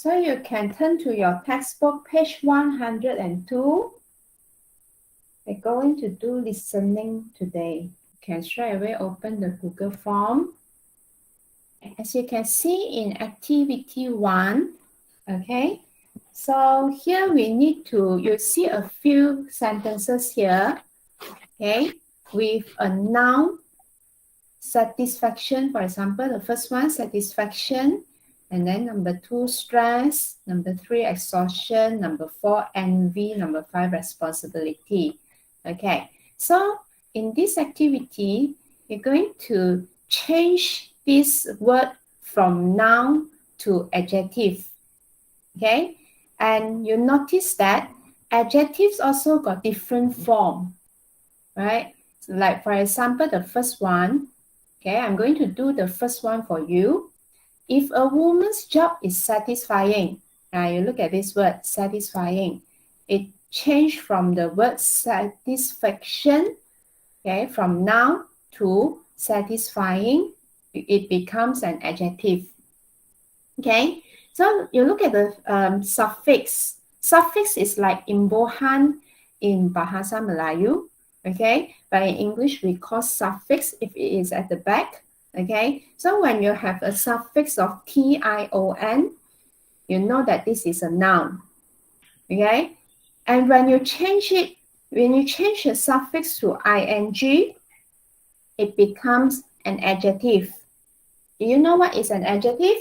So you can turn to your textbook, page 102. We're going to do listening today. You can straight away open the Google form. As you can see in activity 1, okay, so here we need to, you see a few sentences here, okay, with a noun, satisfaction, for example, the first one, satisfaction, and then number 2, stress, number 3, exhaustion, number 4, envy, number 5, responsibility. Okay, so in this activity, you're going to change this word from noun to adjective. Okay, and you notice that adjectives also got different form, right? So like for example, the first one, okay, I'm going to do the first one for you. If a woman's job is satisfying, now you look at this word, satisfying. It changed from the word satisfaction, okay, from noun to satisfying. It becomes an adjective. Okay, so you look at the suffix. Suffix is like imbuhan in Bahasa Melayu, okay? But in English, we call suffix if it is at the back, okay? So when you have a suffix of tion, you know that this is a noun, okay? And when you change it, when you change the suffix to ing, it becomes an adjective. Do you know what is an adjective?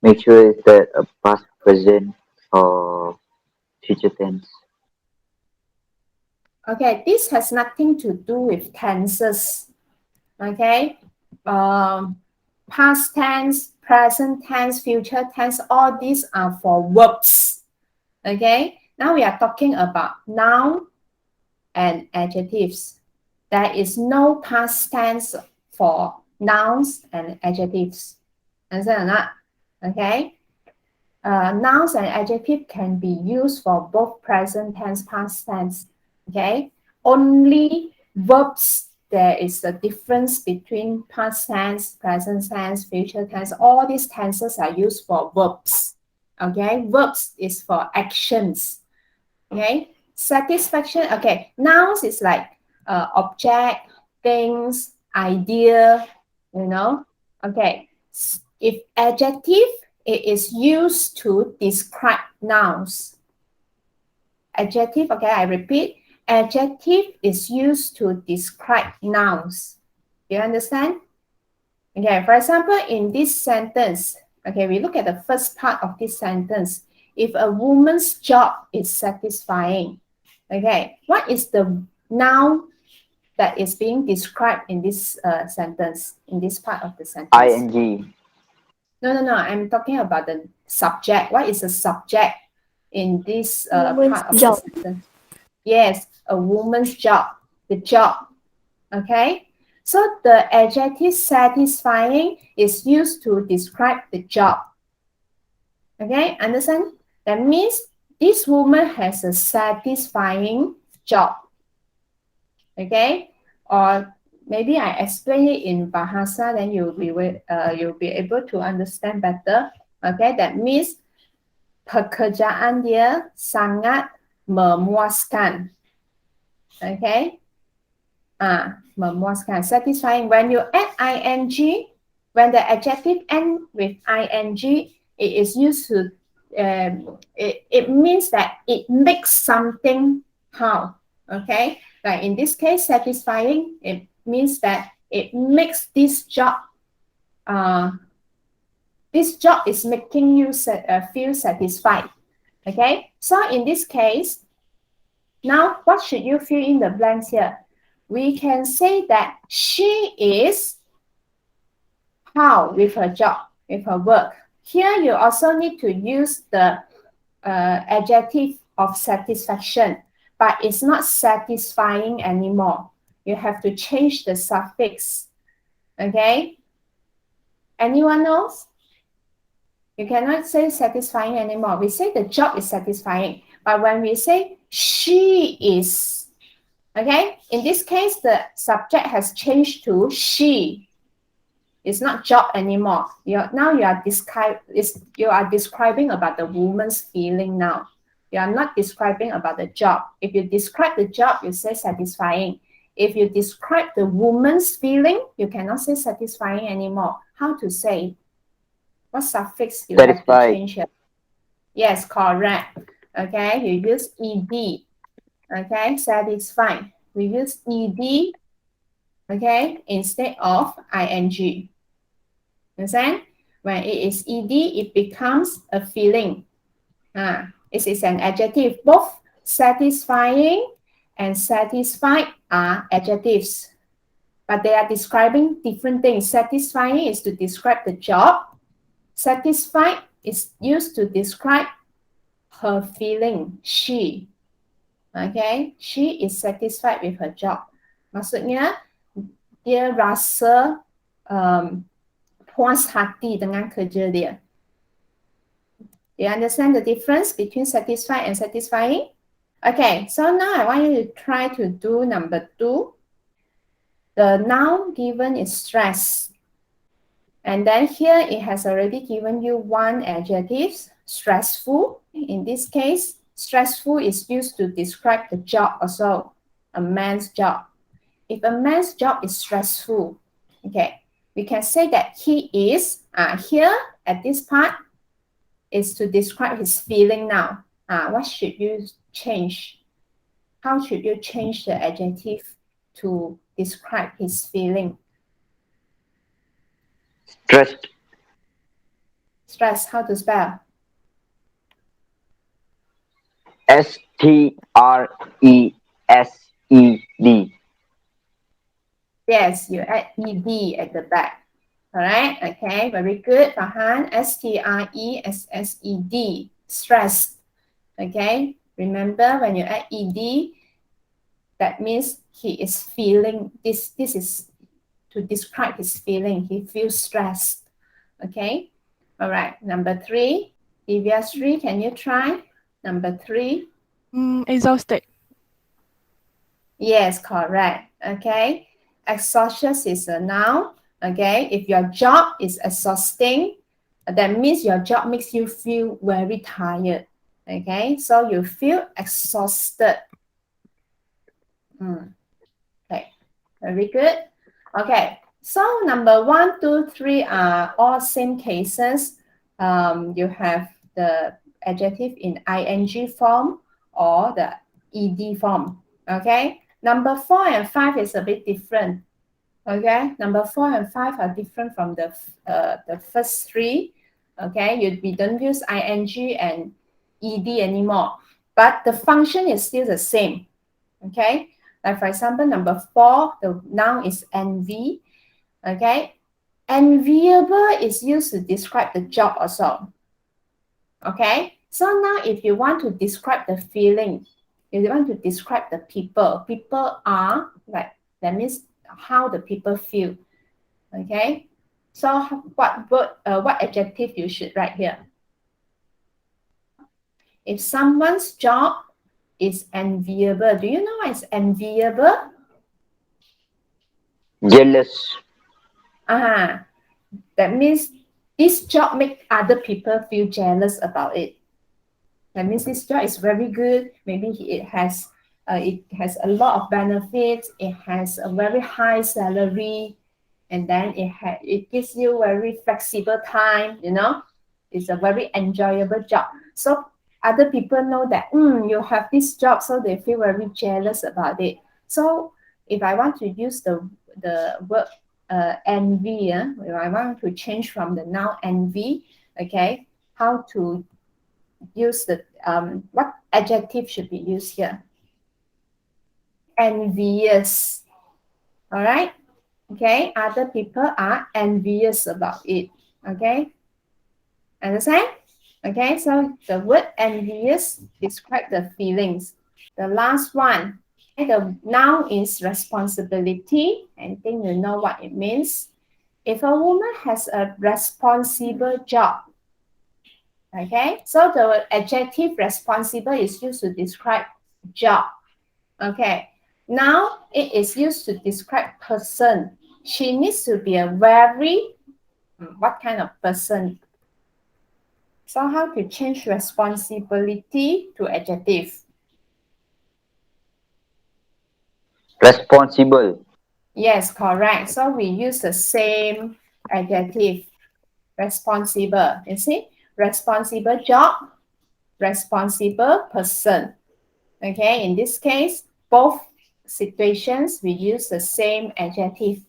Make sure is that a past, present, or future tense. Okay, this has nothing to do with tenses. Okay, past tense, present tense, future tense, all these are for verbs. Okay, now we are talking about noun and adjectives. There is no past tense for nouns and adjectives. Understand or not? Okay. Nouns and adjectives can be used for both present tense, past tense. Okay. Only verbs, there is a difference between past tense, present tense, future tense. All these tenses are used for verbs. Okay. Verbs is for actions. Okay. Satisfaction. Okay. Nouns is like object, things, idea, you know. Okay. If adjective, it is used to describe nouns. Adjective, okay, I repeat. Adjective is used to describe nouns. Do you understand? Okay, for example, in this sentence, okay, we look at the first part of this sentence. If a woman's job is satisfying, okay, what is the noun that is being described in this sentence, in this part of the sentence? ing. No. I'm talking about the subject. What is the subject in this Woman's part of job. the sentence? Yes, a woman's job, the job. Okay, so the adjective satisfying is used to describe the job. Okay, understand? That means this woman has a satisfying job. Okay, or maybe I explain it in Bahasa, then you'll be able to understand better. Okay, that means pekerjaan dia sangat memuaskan. Okay, memuaskan, satisfying. When you add ing, when the adjective end with ing, it is used to it means that it makes something how. Okay, like in this case, satisfying, it means that it makes this job is making you feel satisfied. Okay, so in this case, now what should you fill in the blanks here? We can say that she is how with her job, with her work. Here you also need to use the adjective of satisfaction, but it's not satisfying anymore. You have to change the suffix. Okay? Anyone knows? You cannot say satisfying anymore. We say the job is satisfying, but when we say she is, okay, in this case, the subject has changed to she. It's not job anymore. Now you are describing about the woman's feeling now. You are not describing about the job. If you describe the job, you say satisfying. If you describe the woman's feeling, you cannot say satisfying anymore. How to say? What suffix you have to Satisfied. change here? Yes, correct. Okay, you use ed. Okay, satisfied. We use ed, okay, instead of ing. Understand? When it is ed, it becomes a feeling. It is an adjective. Both satisfying and satisfied are adjectives, but they are describing different things. Satisfying is to describe the job. Satisfied is used to describe her feeling. She, okay, she is satisfied with her job. Maksudnya dia rasa puas hati dengan kerja dia. You understand the difference between satisfied and satisfying? Okay, so now I want you to try to do number 2. The noun given is stress. And then here it has already given you one adjective, stressful. In this case, stressful is used to describe the job also, a man's job. If a man's job is stressful, okay, we can say that he is, here at this part, is to describe his feeling now. What should you change? How should you change the adjective to describe his feeling? Stressed. Stress, how to spell? Stresed. Yes, you add ed at the back. All right, okay, very good, Farhan. stressed, stressed. Okay, remember when you add ed, that means he is feeling, this is to describe his feeling. He feels stressed. Okay, all right, number 3. Divyasri, can you try? Number 3. Exhausted. Yes, correct. Okay, exhaustion is a noun. Okay, if your job is exhausting, that means your job makes you feel very tired. Okay, so you feel exhausted. Okay, very good. Okay, so number 1, 2, 3 are all same cases. You have the adjective in ing form or the ed form. Okay, number 4 and 5 is a bit different. Okay, number 4 and 5 are different from the first 3. Okay, we don't use ing and ed anymore, but the function is still the same. Okay, like for example, number 4, the noun is envy. Okay, enviable is used to describe the job also. Okay, so now if you want to describe the feeling, if you want to describe the people are like, that means how the people feel. Okay, so what adjective you should write here? If someone's job is enviable, do you know what is enviable? Jealous. That means this job make other people feel jealous about it. That means this job is very good. Maybe it has a lot of benefits. It has a very high salary, and then it gives you very flexible time. It's a very enjoyable job. So other people know that you have this job, so they feel very jealous about it. So if I want to use the word envy, if I want to change from the noun envy, okay, how to use the what adjective should be used here? Envious. All right. Okay. Other people are envious about it. Okay. Understand? Okay. So the word envious describe the feelings. The last one. Okay, the noun is responsibility. I think you know what it means. If a woman has a responsible job, okay, so the adjective responsible is used to describe job. Okay, now it is used to describe person. She needs to be a very, what kind of person? So how to change responsibility to adjective? Responsible. Yes, correct. So we use the same adjective, responsible. You see, responsible job, responsible person. Okay, in this case, both situations we use the same adjective.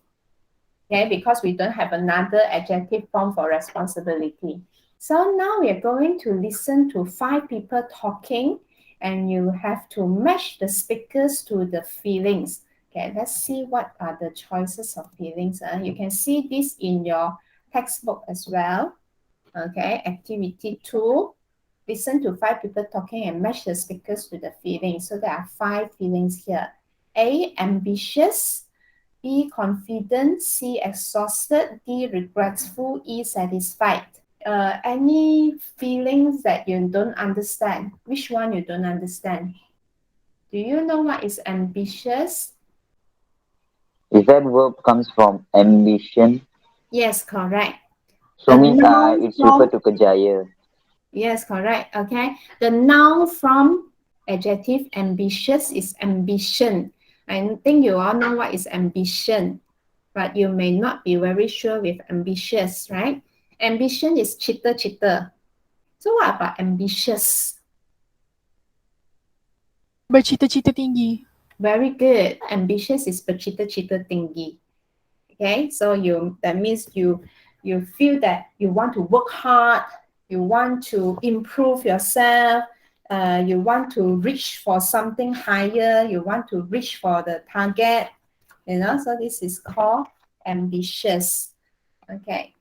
Okay, because we don't have another adjective form for responsibility. So now we are going to listen to 5 people talking, and you have to match the speakers to the feelings. Okay, let's see what are the choices of feelings. You can see this in your textbook as well. Okay, activity 2. Listen to 5 people talking and match the speakers to the feelings. So there are 5 feelings here. A, ambitious. B, confident. C, exhausted. D, regretful. E, satisfied. Any feelings that you don't understand? Which one you don't understand? Do you know what is ambitious? Is that verb comes from ambition? Yes, correct. So The means noun it's referred from, to kejaya. yes, correct. Okay. The noun from adjective ambitious is ambition. I think you all know what is ambition, but you may not be very sure with ambitious, right? Ambition is cita-cita. So what about ambitious? Bercita-cita tinggi. Very good. Ambitious is bercita-cita tinggi. Okay, so that means you feel that you want to work hard, you want to improve yourself, you want to reach for something higher, you want to reach for the target, so this is called ambitious. Okay,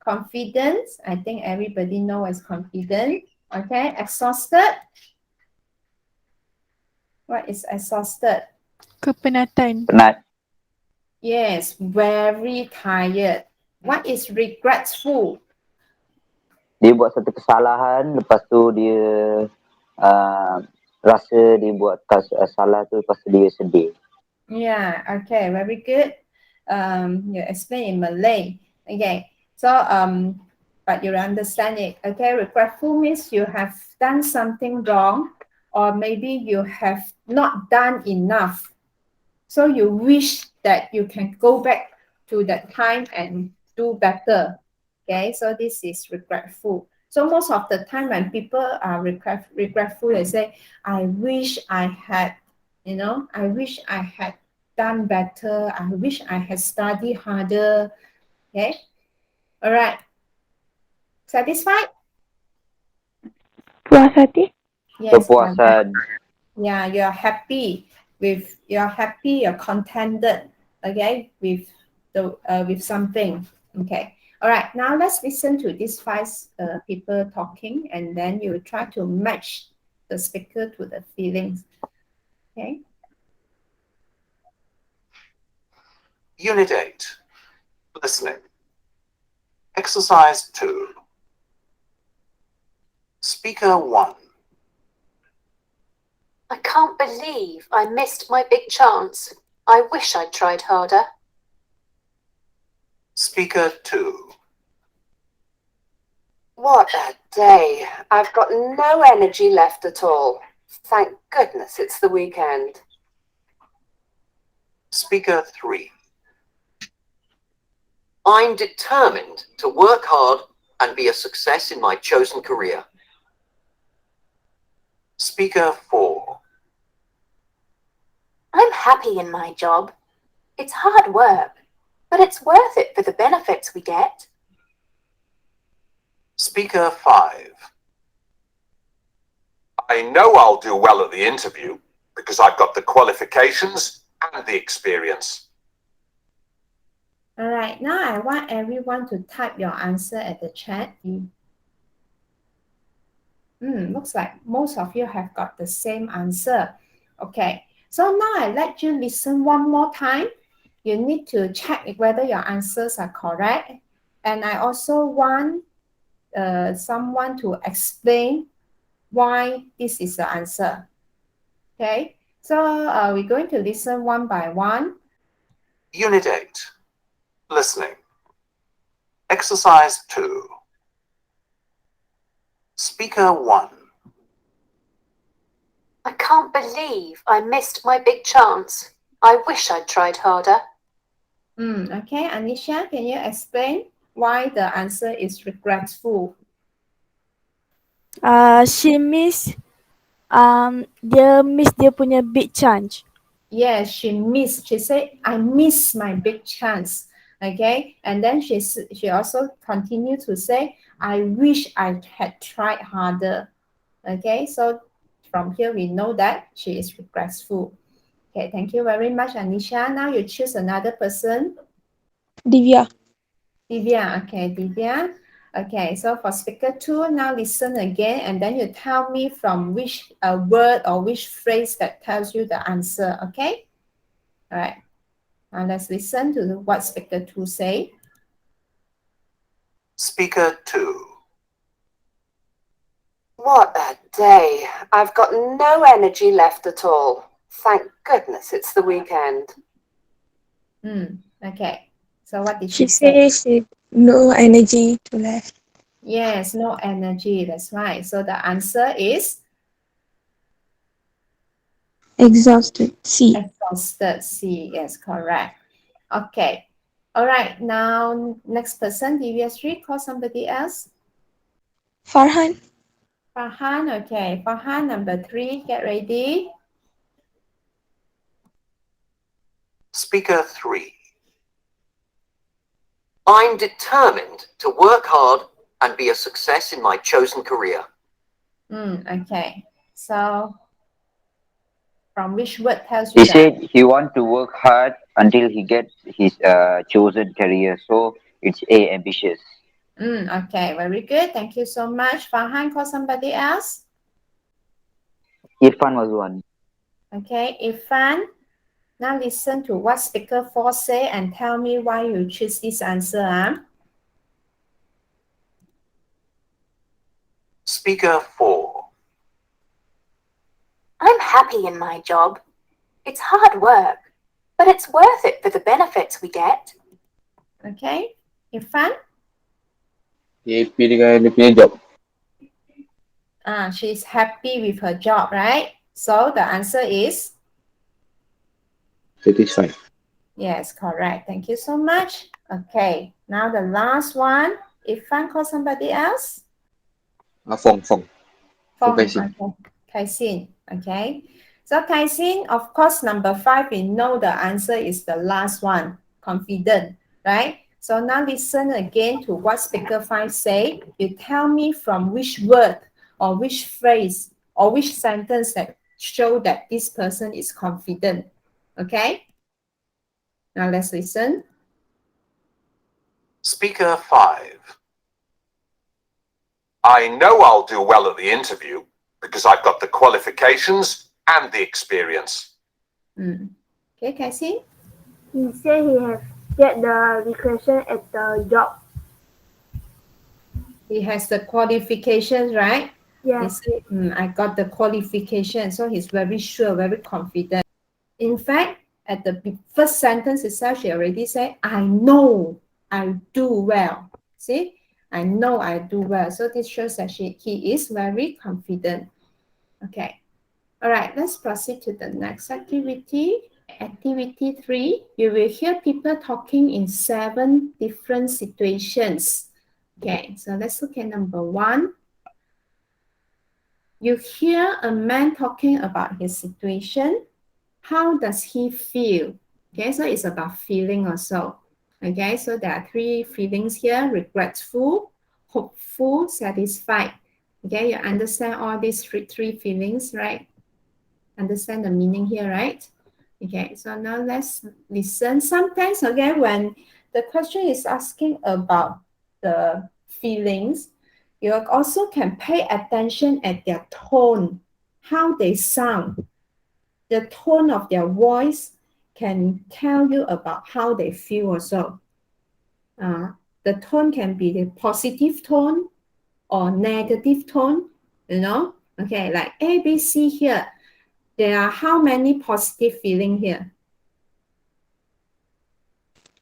confidence, I think everybody knows confident. Okay, exhausted. What is exhausted? Kepenatan. Penat. Yes, very tired. What is regretful? Dia buat satu kesalahan, lepas tu dia uh, rasa dia buat salah tu, lepas tu dia sedih. Yeah, okay, very good. You explain in Malay. Okay, so but you understand it. Okay, regretful means you have done something wrong, or maybe you have not done enough. So you wish that you can go back to that time and do better. Okay, so this is regretful. So most of the time when people are regretful, they say, I wish I had, I wish I had done better. I wish I had studied harder. Okay, all right. Satisfied? Puas hati. Yes, correct. Kepuasan. Yeah, you're happy, you're contented, okay, with something. Okay. All right, now let's listen to these 5 people talking, and then you try to match the speaker to the feelings. Okay. Unit 8. Listening. Exercise 2. Speaker 1. I can't believe I missed my big chance. I wish I'd tried harder. Speaker 2. What a day. I've got no energy left at all. Thank goodness it's the weekend. Speaker 3. I'm determined to work hard and be a success in my chosen career. Speaker 4. I'm happy in my job. It's hard work, but it's worth it for the benefits we get. Speaker 5. I know I'll do well at the interview because I've got the qualifications and the experience. All right, now I want everyone to type your answer at the chat. Looks like most of you have got the same answer. Okay, so now I let you listen one more time. You need to check whether your answers are correct. And I also want someone to explain why this is the answer. Okay, so we're going to listen one by one. Unit 8. Listening. Exercise 2. Speaker 1. I can't believe I missed my big chance. I wish I'd tried harder. Okay, Anisha, can you explain why the answer is regretful? She miss dia punya big chance. Yes, she missed. She said, I miss my big chance. Okay, and then she also continued to say, I wish I had tried harder. Okay, so from here we know that she is regretful. Okay, thank you very much, Anisha. Now you choose another person. Divya. Divya, okay, Divya. Okay, so for speaker 2, now listen again and then you tell me from which word or which phrase that tells you the answer, okay? All right, now let's listen to what speaker 2 say. Speaker 2. What a day. I've got no energy left at all. Thank goodness it's the weekend. Okay, so what did She she say? says she no energy to left. Yes, no energy, that's right. So the answer is Exhausted. C. exhausted. C, yes, correct. Okay, all right, now next person, Divya, call somebody else. Farhan. Farhan, okay. Farhan, number 3, get ready. Speaker 3. I'm determined to work hard and be a success in my chosen career. Okay. So, from which word tells He you that? said he want to work hard until he gets his chosen career. So it's A, ambitious. Okay, very good. Thank you so much. Farhan, call somebody else. Irfan was one. Okay, Irfan. Now listen to what speaker 4 say and tell me why you choose this answer. Speaker 4. I'm happy in my job. It's hard work, but it's worth it for the benefits we get. Okay, Irfan. Dia happy dengan dia punya job. She's happy with her job, right? So the answer is? Satisfied. Yes, correct. Thank you so much. Okay, now the last one. Irfan, call somebody else. Fong. Okay. Kaisin. Kaisin. Okay. So Kaisin, of course, number 5, we know the answer is the last one. Confident, right? So now listen again to what speaker 5 say. You tell me from which word or which phrase or which sentence that show that this person is confident. Okay? Now let's listen. Speaker 5. I know I'll do well at the interview because I've got the qualifications and the experience. Okay, Kaisin? He said he has get the recognition at the job. He has the qualifications, right? Yes. He said, I got the qualification. So he's very sure, very confident. In fact, at the first sentence itself, she already said, I know I do well. See? I know I do well. So this shows that he is very confident. Okay. All right, let's proceed to the next activity. Activity 3, you will hear people talking in 7 different situations. Okay, so let's look at number 1. You hear a man talking about his situation. How does he feel? Okay, so it's about feeling also. Okay, so there are 3 feelings here: regretful, hopeful, satisfied. Okay, you understand all these three feelings, right? Understand the meaning here, right? Okay, so now let's listen. Sometimes, again, when the question is asking about the feelings, you also can pay attention at their tone, how they sound. The tone of their voice can tell you about how they feel also. The tone can be the positive tone or negative tone, you know? Okay, like A, B, C here. There are how many positive feeling here?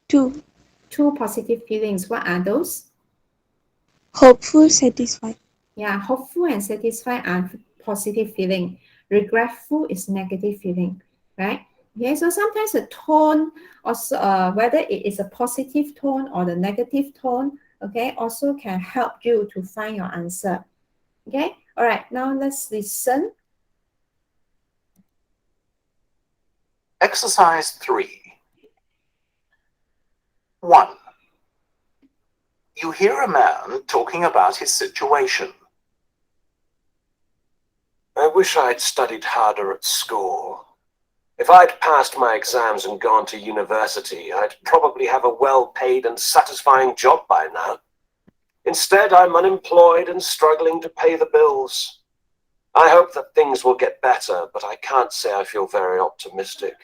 2. two positive feelings. What are those? Hopeful, satisfied. Yeah, hopeful and satisfied are positive feeling. Regretful is negative feeling, right? Okay, so sometimes the tone, also whether it is a positive tone or the negative tone, okay, also can help you to find your answer. Okay, all right, now let's listen. Exercise 3. 1. You hear a man talking about his situation. I wish I'd studied harder at school. If I'd passed my exams and gone to university, I'd probably have a well-paid and satisfying job by now. Instead, I'm unemployed and struggling to pay the bills. I hope that things will get better, but I can't say I feel very optimistic.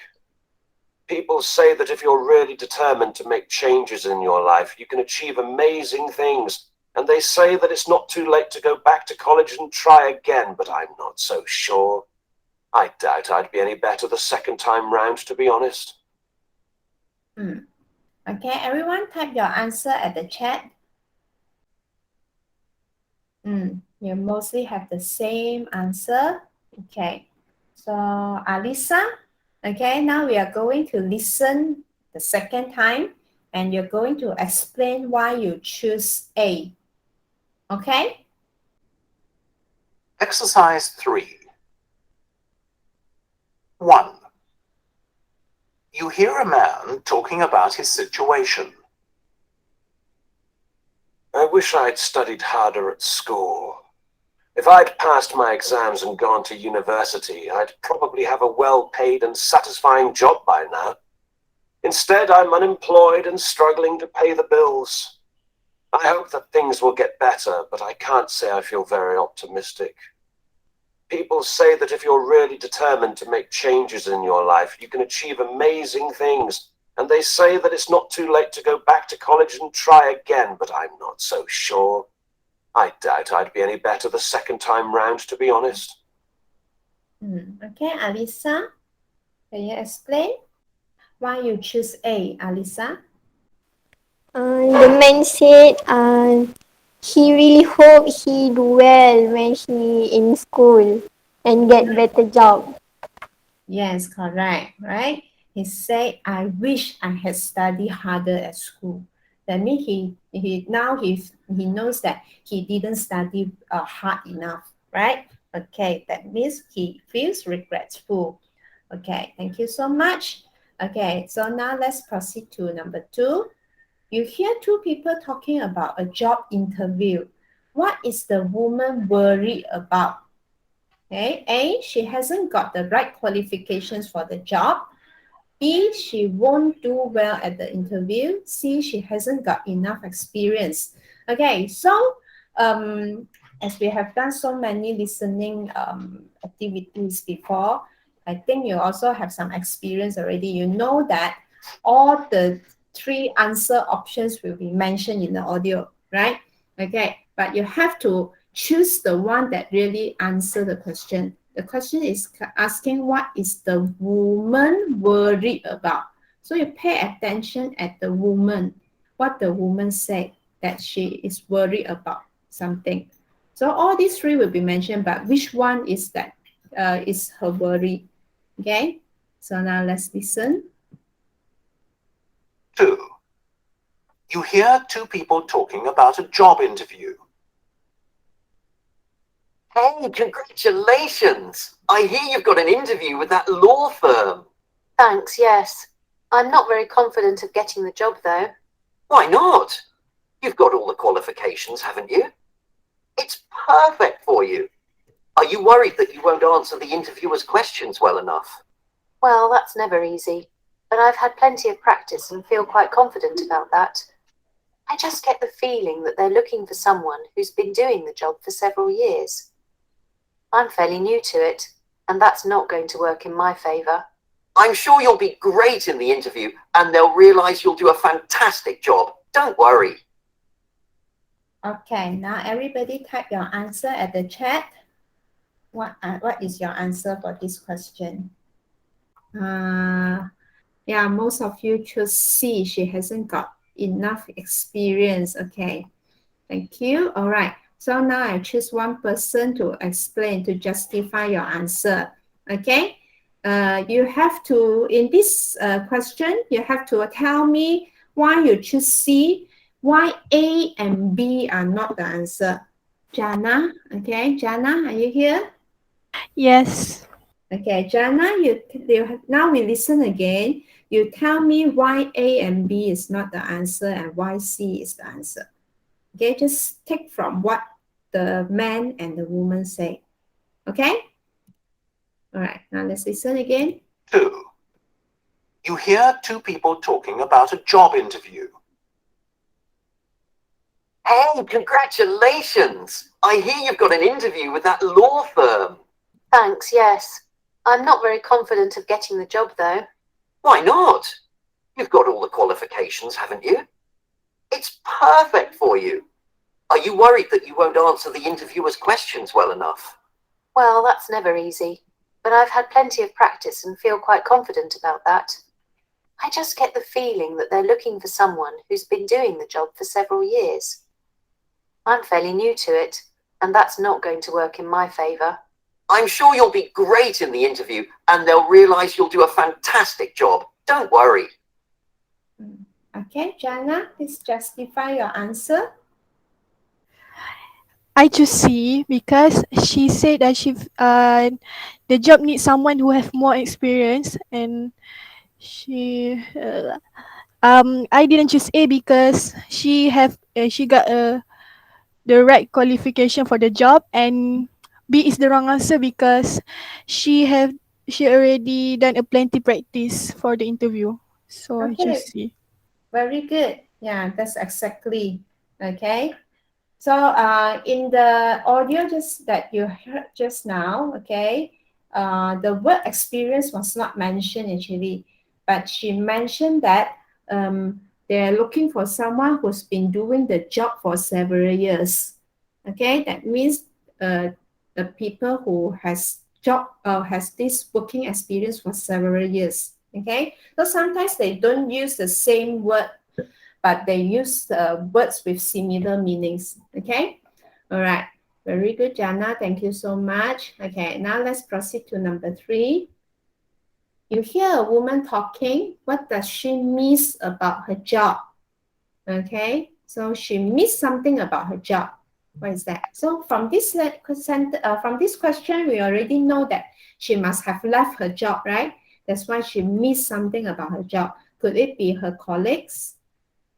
People say that if you're really determined to make changes in your life, you can achieve amazing things. And they say that it's not too late to go back to college and try again, but I'm not so sure. I doubt I'd be any better the second time round, to be honest. Okay, everyone type your answer at the chat. You mostly have the same answer. Okay, so Alisa, okay, now we are going to listen the second time and you're going to explain why you choose A. Okay? Exercise 3. 1. You hear a man talking about his situation. I wish I'd studied harder at school. If I'd passed my exams and gone to university, I'd probably have a well-paid and satisfying job by now. Instead, I'm unemployed and struggling to pay the bills. I hope that things will get better, but I can't say I feel very optimistic. People say that if you're really determined to make changes in your life, you can achieve amazing things. And they say that it's not too late to go back to college and try again, but I'm not so sure. I doubt I'd be any better the second time round, to be honest. Okay, Alisa, can you explain why you choose A, Alisa? The man said he really hope he do well when he in school and get better job. Yes, correct, right? He said, I wish I had studied harder at school. That means he knows that he didn't study hard enough, right? Okay, that means he feels regretful. Okay, thank you so much. Okay, so now let's proceed to number 2. You hear two people talking about a job interview. What is the woman worried about? Okay, A, she hasn't got the right qualifications for the job. B, she won't do well at the interview. C, she hasn't got enough experience. Okay, so as we have done so many listening activities before, I think you also have some experience already. You know that all the 3 answer options will be mentioned in the audio, right? Okay, but you have to choose the one that really answer the question. The question is asking what is the woman worried about. So you pay attention at the woman, what the woman said that she is worried about something. So all these 3 will be mentioned, but which one is that is her worry? Okay, so now let's listen. 2. You hear 2 people talking about a job interview. Hey, congratulations! I hear you've got an interview with that law firm. Thanks, yes. I'm not very confident of getting the job, though. Why not? You've got all the qualifications, haven't you? It's perfect for you. Are you worried that you won't answer the interviewer's questions well enough? Well, that's never easy, but I've had plenty of practice and feel quite confident about that. I just get the feeling that they're looking for someone who's been doing the job for several years. I'm fairly new to it, and that's not going to work in my favour. I'm sure you'll be great in the interview, and they'll realise you'll do a fantastic job. Don't worry. Okay, now everybody type your answer at the chat. What is your answer for this question? Yeah, most of you choose C. She hasn't got enough experience. Okay, thank you. All right. So now I choose one person to explain, to justify your answer. Okay. You have to, in this question, you have to tell me why you choose C, why A and B are not the answer. Jana, okay, Jana, are you here? Yes. Okay, Jana, now we listen again. You tell me why A and B is not the answer and why C is the answer. Okay, just take from what the man and the woman say. Okay? All right, now let's listen again. 2. You hear two people talking about a job interview. Hey, congratulations! I hear you've got an interview with that law firm. Thanks, yes. I'm not very confident of getting the job, though. Why not? You've got all the qualifications, haven't you? It's perfect for you. Are you worried that you won't answer the interviewer's questions well enough? Well, that's never easy, but I've had plenty of practice and feel quite confident about that. I just get the feeling that they're looking for someone who's been doing the job for several years. I'm fairly new to it, and that's not going to work in my favour. I'm sure you'll be great in the interview, and they'll realise you'll do a fantastic job. Don't worry. Okay, Jana, please justify your answer. I choose C because she said that the job needs someone who have more experience, and I didn't choose A because she got the right qualification for the job, and B is the wrong answer because she already done a plenty practice for the interview. So I choose Okay, C. very good. Yeah, that's exactly. Okay. So in the audio just that you heard just now, okay, the word experience was not mentioned actually, but she mentioned that they're looking for someone who's been doing the job for several years. Okay, that means the people who has this working experience for several years. Okay, so sometimes they don't use the same word, but they use words with similar meanings. Okay, all right, very good, Jana. Thank you so much. Okay, now let's proceed to number 3. You hear a woman talking. What does she miss about her job? Okay, so she missed something about her job. What is that? So from this question, we already know that she must have left her job, right? That's why she missed something about her job. Could it be her colleagues,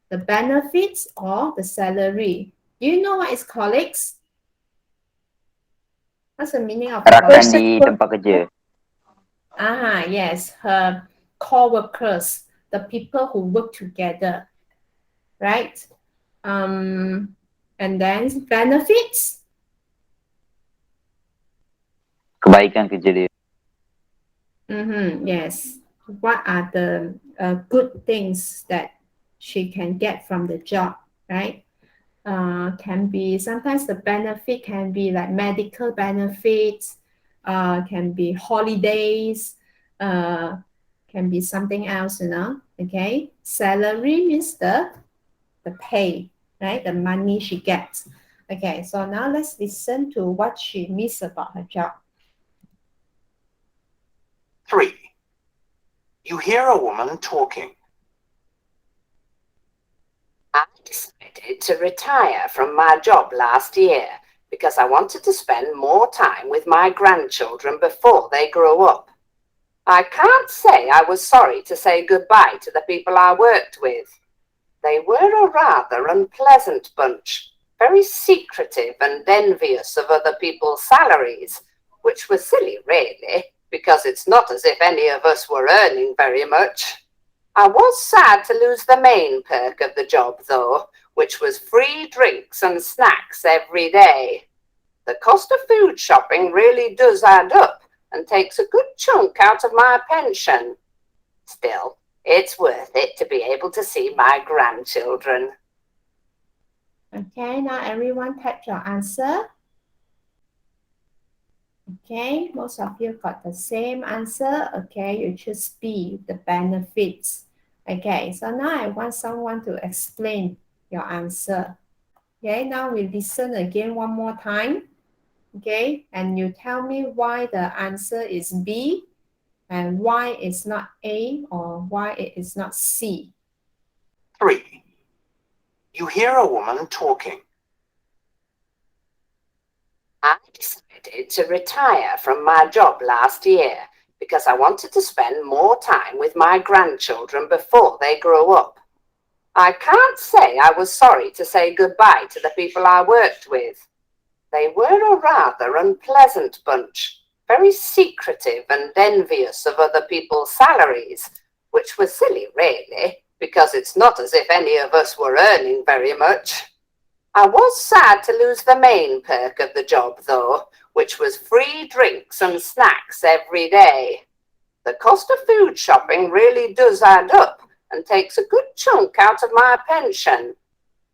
the benefits, or the salary? Do you know what is colleagues? What's the meaning of Rakan colleagues? di tempat kerja. Yes, her co-workers, the people who work together, right? And then benefits. Kebaikan kerja dia. Yes. What are the good things that she can get from the job, right? Can be sometimes the benefit can be like medical benefits, can be holidays, can be something else, okay? Salary means the pay, right? The money she gets. Okay, so now let's listen to what she missed about her job. 3. You hear a woman talking. I decided to retire from my job last year because I wanted to spend more time with my grandchildren before they grow up. I can't say I was sorry to say goodbye to the people I worked with. They were a rather unpleasant bunch, very secretive and envious of other people's salaries, which was silly really, because it's not as if any of us were earning very much. I was sad to lose the main perk of the job, though, which was free drinks and snacks every day. The cost of food shopping really does add up and takes a good chunk out of my pension. Still, it's worth it to be able to see my grandchildren. Okay, now everyone type your answer. Okay, most of you got the same answer. Okay, you choose B, the benefits. Okay, so now I want someone to explain your answer. Okay, now we listen again one more time. Okay, and you tell me why the answer is B and why it's not A or why it is not C. 3. You hear a woman talking. I decided to retire from my job last year because I wanted to spend more time with my grandchildren before they grow up. I can't say I was sorry to say goodbye to the people I worked with. They were a rather unpleasant bunch, very secretive and envious of other people's salaries, which was silly really, because it's not as if any of us were earning very much. I was sad to lose the main perk of the job, though, which was free drinks and snacks every day. The cost of food shopping really does add up and takes a good chunk out of my pension.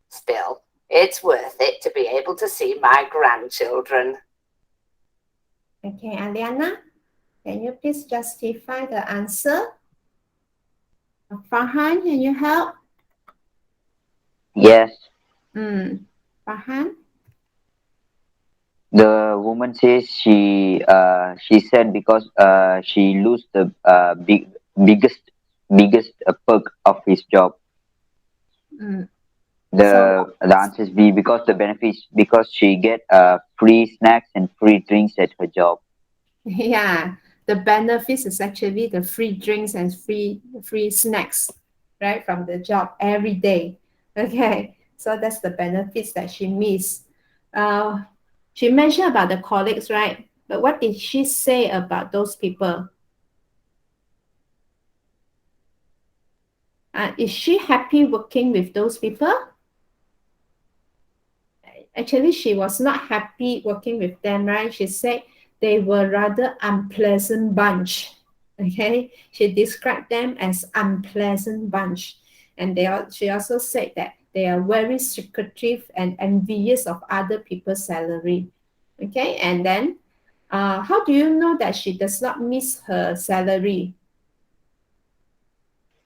Still, it's worth it to be able to see my grandchildren. Okay, Aliana, can you please justify the answer? Farhan, can you help? Yes. Farhan? The woman says she said because she lose the biggest perk of his job. The answer is B, because the benefits, because she get free snacks and free drinks at her job. Yeah, the benefits is actually the free drinks and free snacks, right, from the job every day. Okay, so that's the benefits that she missed. She mentioned about the colleagues, right? But what did she say about those people? Is she happy working with those people? Actually, she was not happy working with them, right? She said they were rather unpleasant bunch. Okay, she described them as unpleasant bunch, and she also said that they are very secretive and envious of other people's salary. Okay, and then how do you know that she does not miss her salary?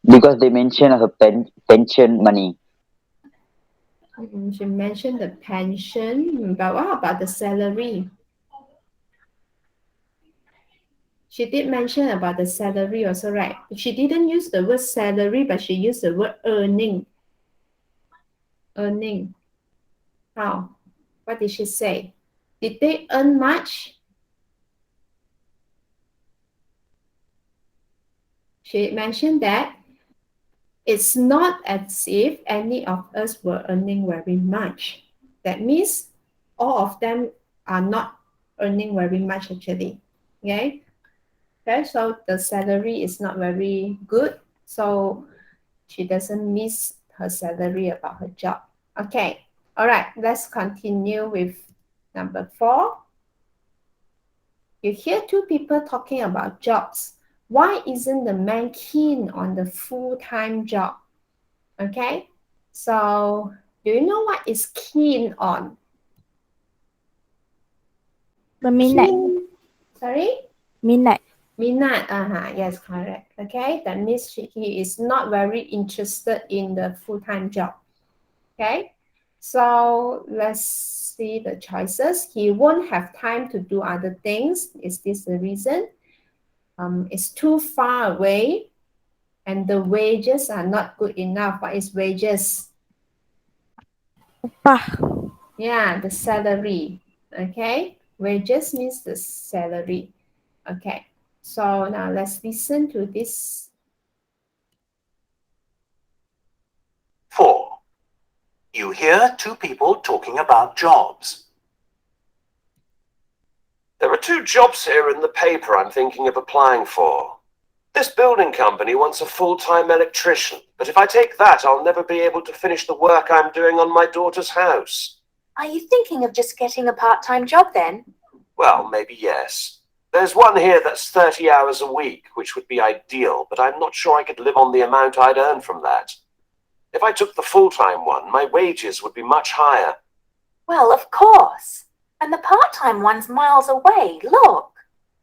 Because they mention her pension money. She mentioned the pension, but what about the salary? She did mention about the salary also, right? She didn't use the word salary, but she used the word earning. Earning. How? What did she say? Did they earn much? She mentioned that it's not as if any of us were earning very much. That means all of them are not earning very much actually. Okay? Okay, so the salary is not very good. So she doesn't miss her salary about her job. Okay, all right, let's continue with number 4. You hear two people talking about jobs. Why isn't the man keen on the full-time job? Okay, so do you know what is keen on? Berminat. Sorry? Minat. Minat, yes, correct. Okay, that means he is not very interested in the full-time job. Okay, so let's see the choices. He won't have time to do other things. Is this the reason? It's too far away and the wages are not good enough. What is wages? Upah. Yeah, the salary. Okay, wages means the salary. Okay, so now let's listen to this. 4. You hear two people talking about jobs. There are 2 jobs here in the paper I'm thinking of applying for. This building company wants a full-time electrician, but if I take that, I'll never be able to finish the work I'm doing on my daughter's house. Are you thinking of just getting a part-time job then? Well, maybe yes. There's one here that's 30 hours a week, which would be ideal, but I'm not sure I could live on the amount I'd earn from that. If I took the full-time one, my wages would be much higher. Well, of course. And the part-time one's miles away, look.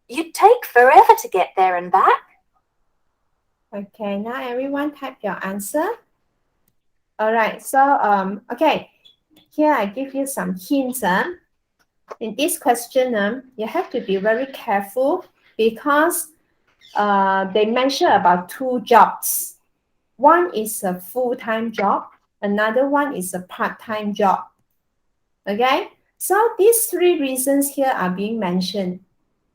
You'd take forever to get there and back. Okay, now everyone type your answer. All right, so okay, here I give you some hints. In this question, you have to be very careful because they mention about two jobs. One is a full-time job, another one is a part-time job. Okay, so these three reasons here are being mentioned.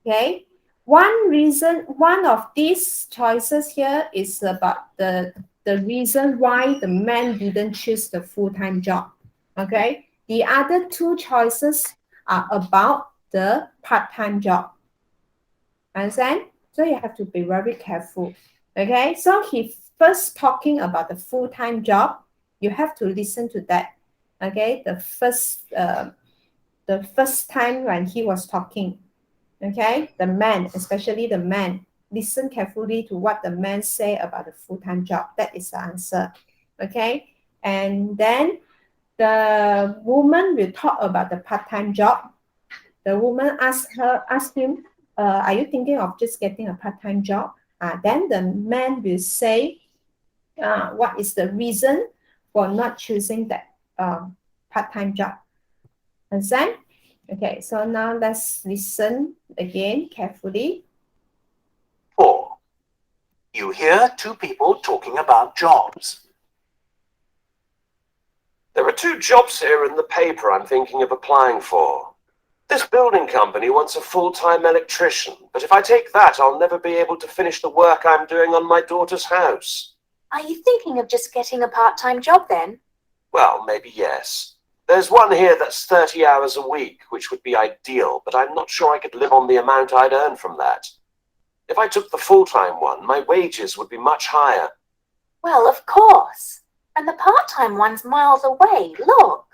Okay, one reason, one of these choices here is about the reason why the man didn't choose the full-time job. Okay, the other two choices are about the part-time job. Understand? So you have to be very careful. Okay, so he first talking about the full-time job. You have to listen to that. Okay, the first time when he was talking. Okay, the man, especially the man, listen carefully to what the man say about the full-time job. That is the answer. Okay, and then the woman will talk about the part-time job. The woman asked him, are you thinking of just getting a part-time job? Then the man will say, what is the reason for not choosing that part-time job? Understand? Okay, so now let's listen again carefully. 4. You hear two people talking about jobs. There are two jobs here in the paper I'm thinking of applying for. This building company wants a full-time electrician, but if I take that, I'll never be able to finish the work I'm doing on my daughter's house. Are you thinking of just getting a part-time job then? Well, maybe yes. There's one here that's 30 hours a week, which would be ideal, but I'm not sure I could live on the amount I'd earn from that. If I took the full-time one, my wages would be much higher. Well, of course. And the part-time one's miles away, look.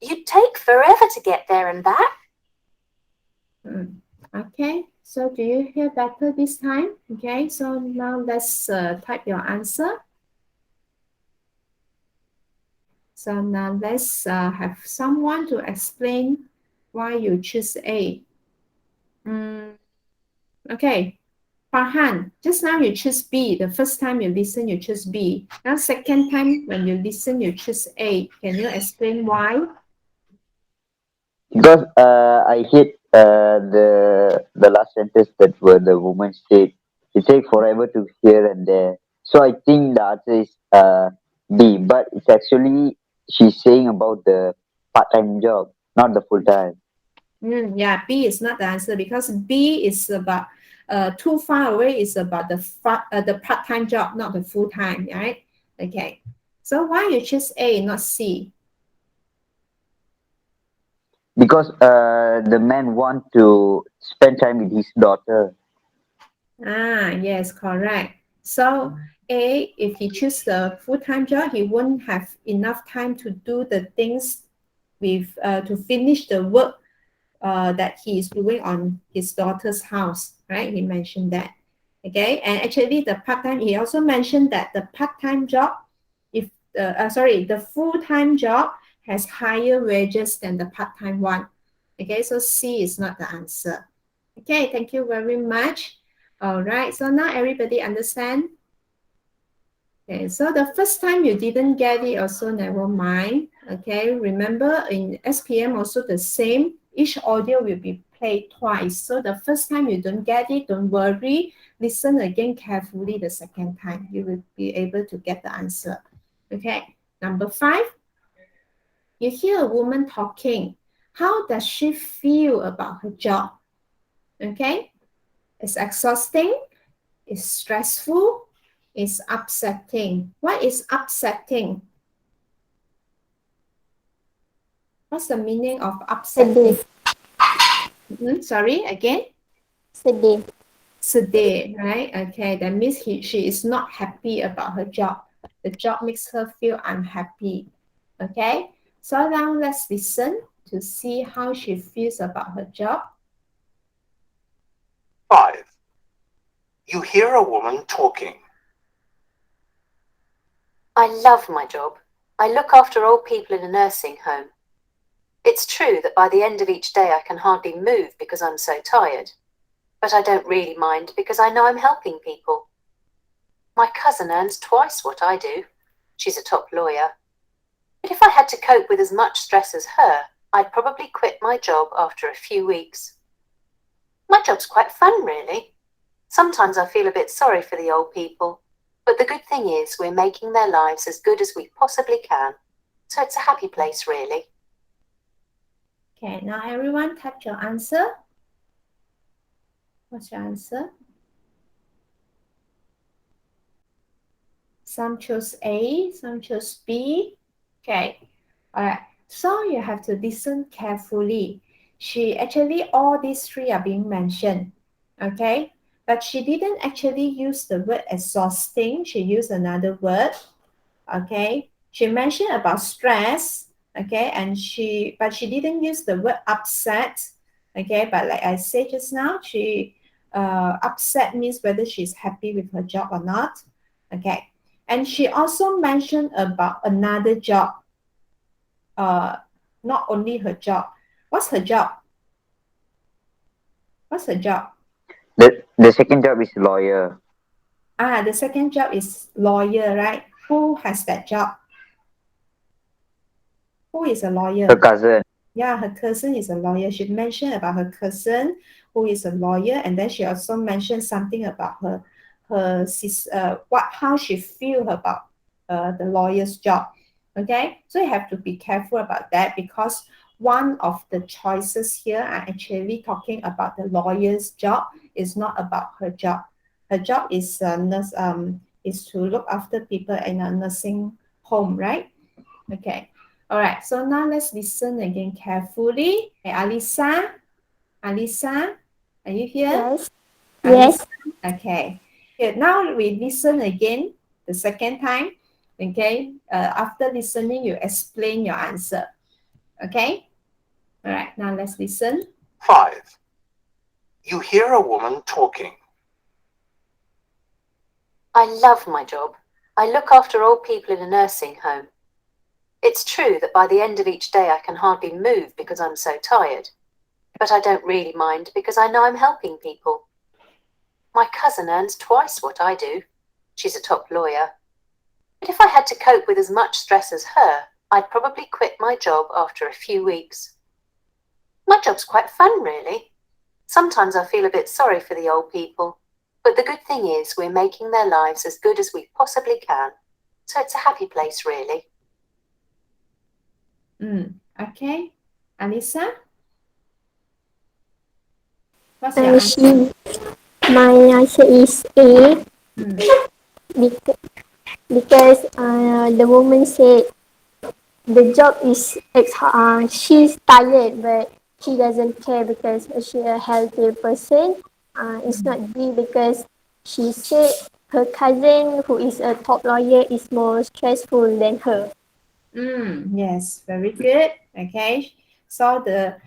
You'd take forever to get there and back. Okay, so do you hear better this time? Okay, so now let's type your answer. So now let's have someone to explain why you choose A. Okay, Farhan, just now you choose B. The first time you listen, you choose B. Now second time when you listen, you choose A. Can you explain why? Because I hate the last sentence that where the woman said it take forever to here and there. So I think the answer is B, but it's actually she's saying about the part-time job, not the full-time. Yeah, B is not the answer because B is about too far away is about the part-time job, not the full-time, right? Okay. So why you choose A, not C? Because the man want to spend time with his daughter. Yes, correct. So A, if he choose the full-time job, he won't have enough time to do the things with to finish the work that he is doing on his daughter's house, right? He mentioned that. Okay, and actually the part-time, he also mentioned that the part-time job, the full-time job has higher wages than the part-time one. Okay, so C is not the answer. Okay, thank you very much. All right, so now everybody understand? Okay, so the first time you didn't get it, also never mind. Okay, remember in SPM also the same. Each audio will be played twice. So the first time you don't get it, don't worry. Listen again carefully the second time. You will be able to get the answer. Okay, number 5. You hear a woman talking. How does she feel about her job? Okay, it's exhausting. It's stressful. It's upsetting. What is upsetting? What's the meaning of upsetting? Sorry, again? Sedih. Sedih, right? Okay, that means she is not happy about her job. The job makes her feel unhappy. Okay, so now let's listen to see how she feels about her job. 5. You hear a woman talking. I love my job. I look after old people in a nursing home. It's true that by the end of each day I can hardly move because I'm so tired. But I don't really mind because I know I'm helping people. My cousin earns twice what I do. She's a top lawyer. But if I had to cope with as much stress as her, I'd probably quit my job after a few weeks. My job's quite fun, really. Sometimes I feel a bit sorry for the old people, but the good thing is we're making their lives as good as we possibly can. So it's a happy place, really. Okay, now everyone type your answer. What's your answer? Some chose A, some chose B. Okay, all right. So you have to listen carefully. All these three are being mentioned. Okay, but she didn't actually use the word exhausting. She used another word. Okay, she mentioned about stress. Okay, but she didn't use the word upset. Okay, but like I said just now, upset means whether she's happy with her job or not. Okay, and she also mentioned about another job. Not only her job. What's her job? What's her job? The second job is lawyer. The second job is lawyer, right? Who has that job? Who is a lawyer? Her cousin. Yeah, her cousin is a lawyer. She mentioned about her cousin who is a lawyer, and then she also mentioned something about how she feel about the lawyer's job. Okay, so you have to be careful about that because one of the choices here are actually talking about the lawyer's job. It's not about her job. Her job is is to look after people in a nursing home, right? Okay. All right. So now let's listen again carefully. Okay, Alisa, are you here? Yes. Alisa? Yes. Okay. Here, now we listen again the second time. Okay. After listening, you explain your answer. Okay. All right. Now let's listen. 5. You hear a woman talking. I love my job. I look after old people in a nursing home. It's true that by the end of each day I can hardly move because I'm so tired. But I don't really mind because I know I'm helping people. My cousin earns twice what I do. She's a top lawyer. But if I had to cope with as much stress as her, I'd probably quit my job after a few weeks. My job's quite fun, really. Sometimes I feel a bit sorry for the old people, but the good thing is we're making their lives as good as we possibly can. So it's a happy place, really. Okay. Alisa? What's your answer? My answer is A because the woman said the job is she's tired, but she doesn't care because she's a healthy person. It's not B because she said her cousin, who is a top lawyer, is more stressful than her. Yes, very good. Okay. So the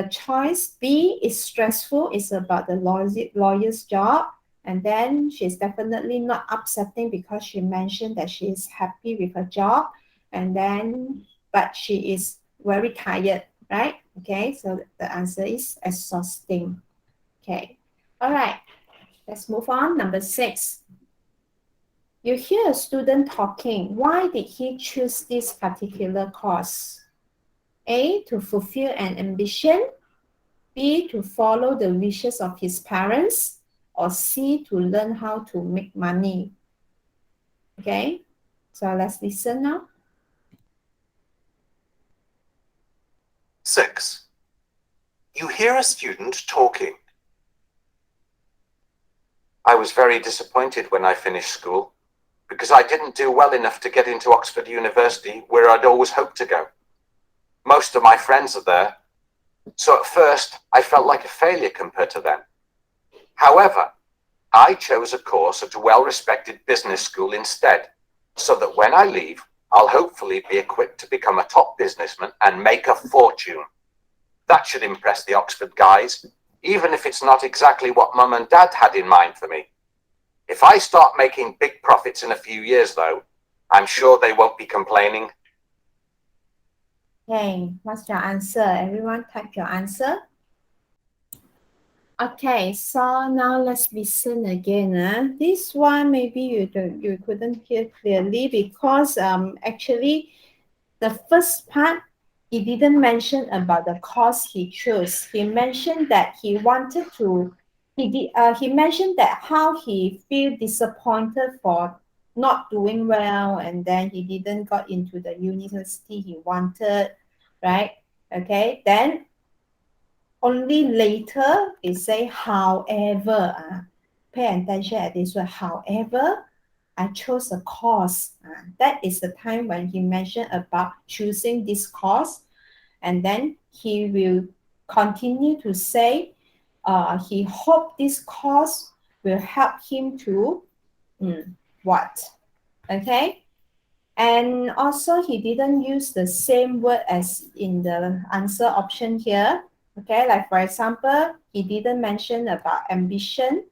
choice B is stressful. It's about the lawyer's job. And then she's definitely not upsetting because she mentioned that she is happy with her job. But she is very tired, right? Okay, so the answer is exhausting. Okay, all right, let's move on. Number 6. You hear a student talking. Why did he choose this particular course? A, to fulfill an ambition. B, to follow the wishes of his parents, or C, to learn how to make money. Okay, so let's listen now. 6. You hear a student talking. I was very disappointed when I finished school because I didn't do well enough to get into Oxford University, where I'd always hoped to go. Most of my friends are there, so at first I felt like a failure compared to them. However, I chose a course at a well-respected business school instead, so that when I leave, I'll hopefully be equipped to become a top businessman and make a fortune. That should impress the Oxford guys, even if it's not exactly what Mum and Dad had in mind for me. If I start making big profits in a few years, though, I'm sure they won't be complaining. Okay, what's your answer? Everyone type your answer. Okay, so now let's listen again. This one maybe you couldn't hear clearly because actually the first part he didn't mention about the course he chose. He mentioned that he wanted to he mentioned that how he feel disappointed for not doing well and then he didn't got into the university he wanted, right? Okay, then only later it say however, pay attention at this word, however, I chose a course. That is the time when he mentioned about choosing this course, and then he will continue to say he hope this course will help him to what? Okay, and also he didn't use the same word as in the answer option here. Okay, like for example, he didn't mention about ambition.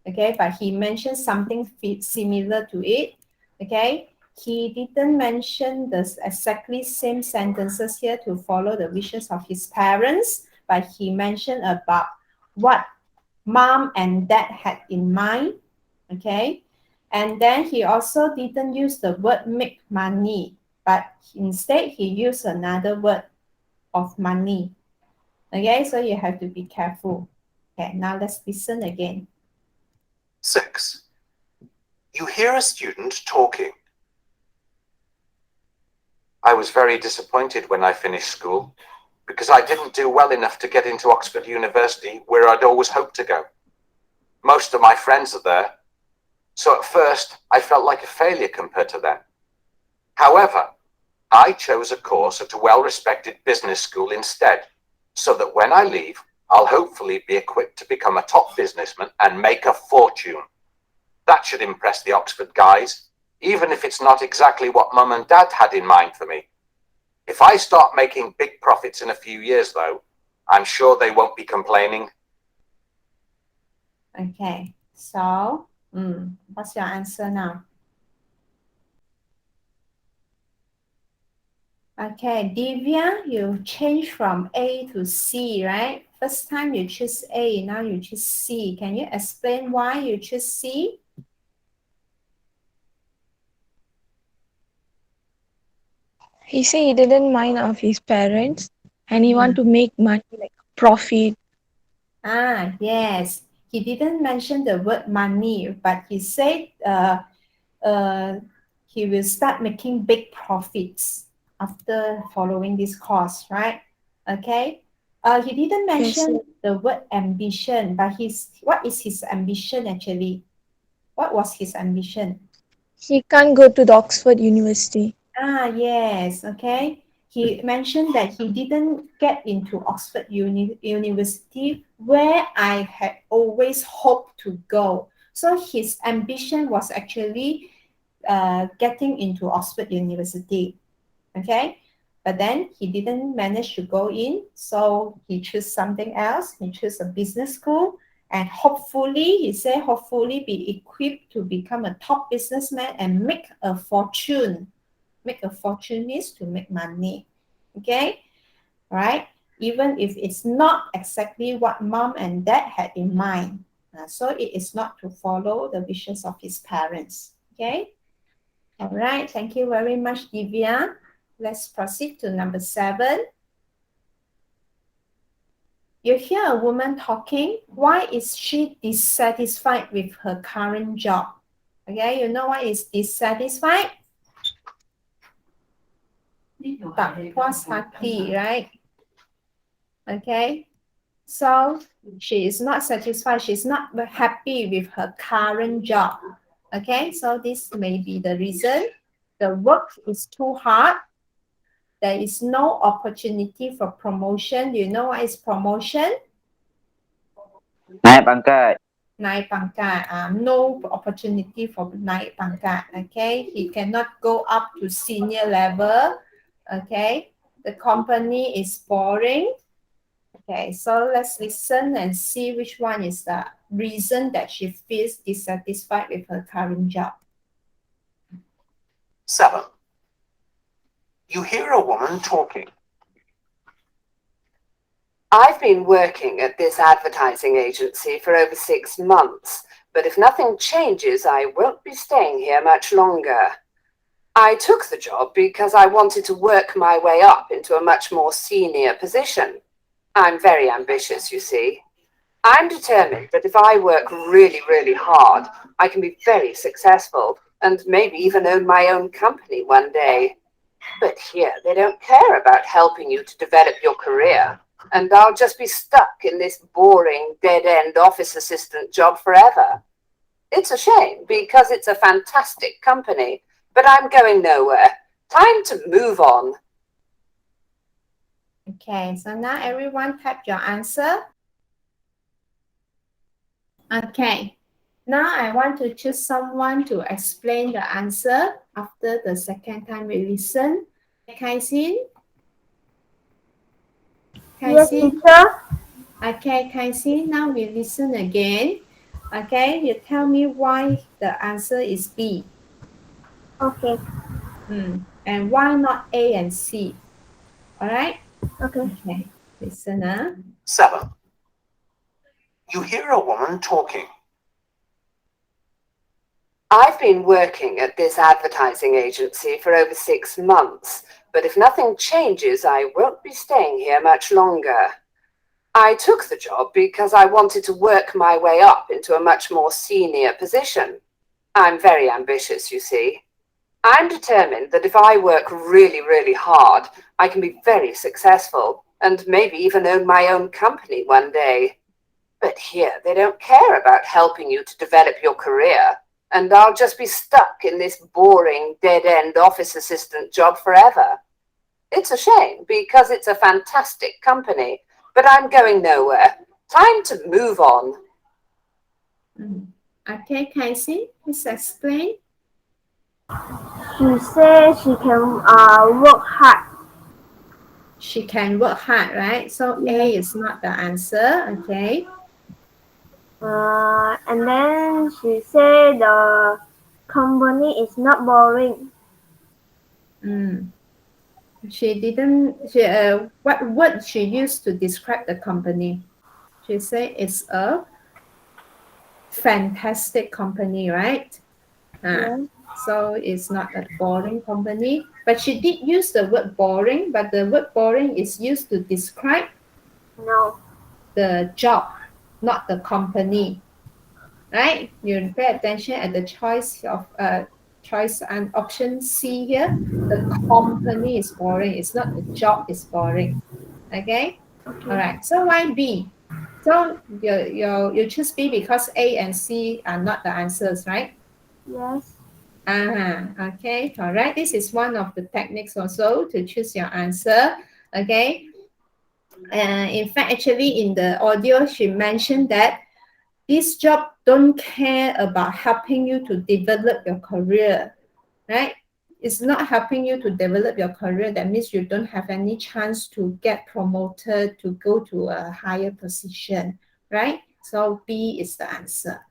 Okay, but he mentioned something similar to it. Okay, he didn't mention the exactly same sentences here to follow the wishes of his parents, but he mentioned about what mom and dad had in mind. Okay, and then he also didn't use the word make money, but instead he used another word of money. Okay, so you have to be careful. Okay, now let's listen again. 6. You hear a student talking. I was very disappointed when I finished school because I didn't do well enough to get into Oxford University where I'd always hoped to go. Most of my friends are there, so at first I felt like a failure compared to them. However, I chose a course at a well-respected business school instead, so that when I leave, I'll hopefully be equipped to become a top businessman and make a fortune. That should impress the Oxford guys, even if it's not exactly what Mum and Dad had in mind for me. If I start making big profits in a few years, though, I'm sure they won't be complaining. Okay, so what's your answer now? Okay, Divya, you change from A to C, right? First time you choose A, now you choose C. Can you explain why you choose C? He said he didn't mind of his parents and he want to make money like profit. Yes. He didn't mention the word money, but he said he will start making big profits after following this course, right? Okay. He didn't mention the word ambition, but what is his ambition actually? What was his ambition? He can't go to the Oxford University. Yes, okay. He mentioned that he didn't get into Oxford University where I had always hoped to go. So his ambition was actually getting into Oxford University, okay? But then he didn't manage to go in, so he chose something else. He chose a business school, and hopefully, he said, hopefully be equipped to become a top businessman and make a fortune. Make a fortune means to make money, okay? All right? Even if it's not exactly what mom and dad had in mind. So it is not to follow the wishes of his parents, okay? All right, thank you very much, Divya. Let's proceed to number 7. You hear a woman talking. Why is she dissatisfied with her current job? Okay, you know what is dissatisfied? Tak puas hati, right? Okay, so she is not satisfied. She's not happy with her current job. Okay, so this may be the reason. The work is too hard. There is no opportunity for promotion. Do you know what is promotion? Naik pangkat. Naik pangkat. No opportunity for naik pangkat. Okay, he cannot go up to senior level. Okay, the company is boring. Okay, so let's listen and see which one is the reason that she feels dissatisfied with her current job. 7. You hear a woman talking. I've been working at this advertising agency for over 6 months, but if nothing changes, I won't be staying here much longer. I took the job because I wanted to work my way up into a much more senior position. I'm very ambitious, you see. I'm determined that if I work really, really hard, I can be very successful and maybe even own my own company one day. But here, they don't care about helping you to develop your career, and I'll just be stuck in this boring, dead-end office assistant job forever. It's a shame because it's a fantastic company, but I'm going nowhere. Time to move on. Okay, so now everyone type your answer. Okay, now I want to choose someone to explain the answer after the second time we listen. Kai-Sin? Yes, Kai-Sin? teacher. Okay, Kai-Sin, now we listen again. Okay, you tell me why the answer is B. Okay. And why not A and C? All right? Okay. Okay, listen. 7. You hear a woman talking. I've been working at this advertising agency for over 6 months, but if nothing changes, I won't be staying here much longer. I took the job because I wanted to work my way up into a much more senior position. I'm very ambitious, you see. I'm determined that if I work really, really hard, I can be very successful and maybe even own my own company one day. But here, they don't care about helping you to develop your career, and I'll just be stuck in this boring, dead-end office assistant job forever. It's a shame because it's a fantastic company, but I'm going nowhere. Time to move on. Okay, Kai-Sin, please explain. She says she can work hard. She can work hard, right? So A is not the answer, okay? And then she said the company is not boring. She didn't, what word she used to describe the company? She said it's a fantastic company, right? So it's not a boring company. But she did use the word boring, but the word boring is used to describe the job, not the company. Right? You pay attention at the choice of choice and option C here. The company is boring. It's not the job is boring. Okay? All right. So why B? So you choose B because A and C are not the answers, right? Yes. Okay, all right. This is one of the techniques also to choose your answer. Okay. In fact, actually in the audio, she mentioned that this job don't care about helping you to develop your career, right? It's not helping you to develop your career. That means you don't have any chance to get promoted, to go to a higher position, right? So B is the answer.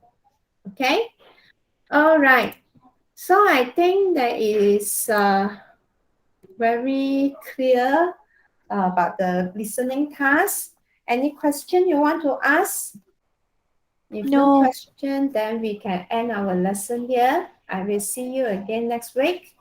Okay. All right. So I think that is very clear about the listening task. Any question you want to ask? If no question, then we can end our lesson here. I will see you again next week.